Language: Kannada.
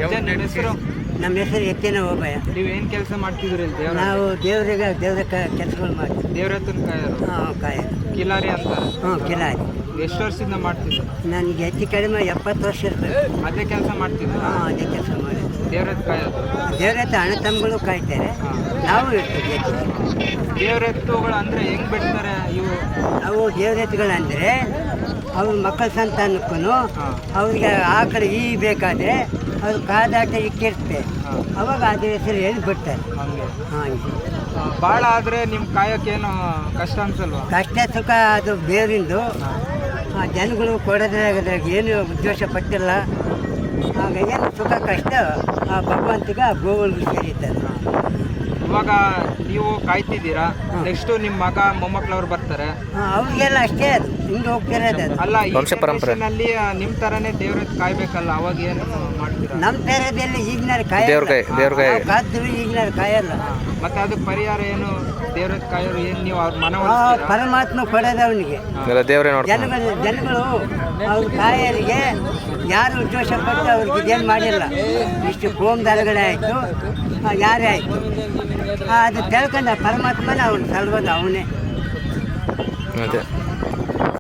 ನಿಮ್ಮ ಹೆಸರು? ನಮ್ಮ ಹೆಸರು ಎತ್ತಿನ ಹೋಬಯ್ಯ. ನೀವೇನು ಕೆಲಸ ಮಾಡ್ತಿದ್ರಿ ಇಲ್ಲಿ ದೇವ್ರ? ನಾವು ದೇವ್ರ ಕೆಲಸಗಳು ಮಾಡ್ತೀವಿ. ದೇವ್ರ ಹತ್ತನ ಕಾಯೋರು? ಹಾಂ ಕಾಯ ಕಿಲಾರಿ ಅಂತ? ಹ್ಞೂ ಕಿಲಾರಿ. ಎಷ್ಟು ವರ್ಷದಿಂದ ಮಾಡ್ತಿದ್ರು? ನನಗೆ ಹೆಚ್ಚು ಕಡಿಮೆ 70 ವರ್ಷ ಇರ್ತದೆ. ಅದೇ ಕೆಲಸ ಮಾಡ್ತಿದ್ರು? ಹಾಂ ಅದೇ ಕೆಲಸ ಮಾಡಿ ದೇವ್ರ ಹತ್ತು ಕಾಯೋದು? ದೇವ್ರ ಹತ್ರ ಅಣ್ಣ ತಮ್ಮಗಳು ಕಾಯ್ತಾರೆ, ನಾವು ಇರ್ತೀವಿ ಹೆಚ್ಚು. ದೇವ್ರ ಎತ್ತುಗಳು ಅಂದರೆ ಹೆಂಗೆ ಬಿಡ್ತಾರೆ ಇವು? ಅವು ದೇವ್ರ ಎತ್ತುಗಳಂದರೆ ಅವ್ರ ಮಕ್ಕಳ ಸಂತಾನಕ್ಕೂ ಅವ್ರಿಗೆ ಆಕಳು ಬೇಕಾದರೆ ಅವ್ರು ಕಾದಾಟ ಇಕ್ಕಿರುತ್ತೆ, ಅವಾಗ ಅದ್ರ ಹೆಸರು ಹೇಳಿ ಬಿಡ್ತಾರೆ. ಹಂಗೆ ಹಾಂ ಭಾಳ ಆದರೆ ನಿಮ್ಮ ಕಾಯೋಕ್ಕೇನು ಕಷ್ಟ ಅನ್ಸಲ್ವಾ? ಕಷ್ಟ ಸುಖ ಅದು ಬೇರಿಂದು. ಜನಗಳು ಕೊಡೋದ್ರಾಗ ಏನು ಉದ್ದೇಶ ಪಟ್ಟಿಲ್ಲ. ಆಗ ಏನು ಸುಖ ಕಷ್ಟ ಆ ಭಗವಂತಗೆ ಆ ಗೋವುಗಳಿಗೆ ಸೇರಿದ್ದಾರೆ. ಇವಾಗ ನೀವು ಕಾಯ್ತಿದ್ದೀರಾ, ನೆಕ್ಸ್ಟು ನಿಮ್ಮ ಮಗ ಮೊಮ್ಮಕ್ಕಳವ್ರು ಬರ್ತಾರೆ, ಅವ್ರಿಗೆಲ್ಲ ಅಷ್ಟೇ ಅದು ಹಿಂಗೆ ಹೋಗ್ತಿರೋದು. ಅದು ಅಲ್ಲ ಈ ಜನರೇಷನಲ್ಲಿ ನಿಮ್ಮ ಥರನೇ ದೇವ್ರ ಕಾಯ್ಬೇಕಲ್ಲ, ಅವಾಗ ಏನು ಮಾಡ್ತೀರಾ? ನಮ್ಮ ಥರದಲ್ಲಿ ಈಗಿನಾರು ಕಾಯ್ದು ಈಗಿನಾರು ಕಾಯಲ್ಲ. ಮತ್ತೆ ಅದಕ್ಕೆ ಪರಿಹಾರ ಏನು? ದೇವ್ರ ಕಾಯೋರು ಏನು ನೀವು ಅವ್ರ ಮನ ಪರಮಾತ್ಮ ಕೊಡೋದು ಅವನಿಗೆ. ಜನಗಳು ಅವ್ರ ಕಾಯರಿಗೆ ಯಾರು ಉದ್ದೇಶ ಪಟ್ಟು ಅವ್ರಿಗೆ ಇದೇನು ಮಾಡಿಲ್ಲ. ಇಷ್ಟು ಕೋಮದಾರಗಳೇ ಆಯಿತು, ಯಾರೇ ಆಯಿತು, ಅದು ತಿಳ್ಕೊಂಡ ಪರಮಾತ್ಮನ ಅವ್ನು ಸಲ್ಬೋದು ಅವನೇ.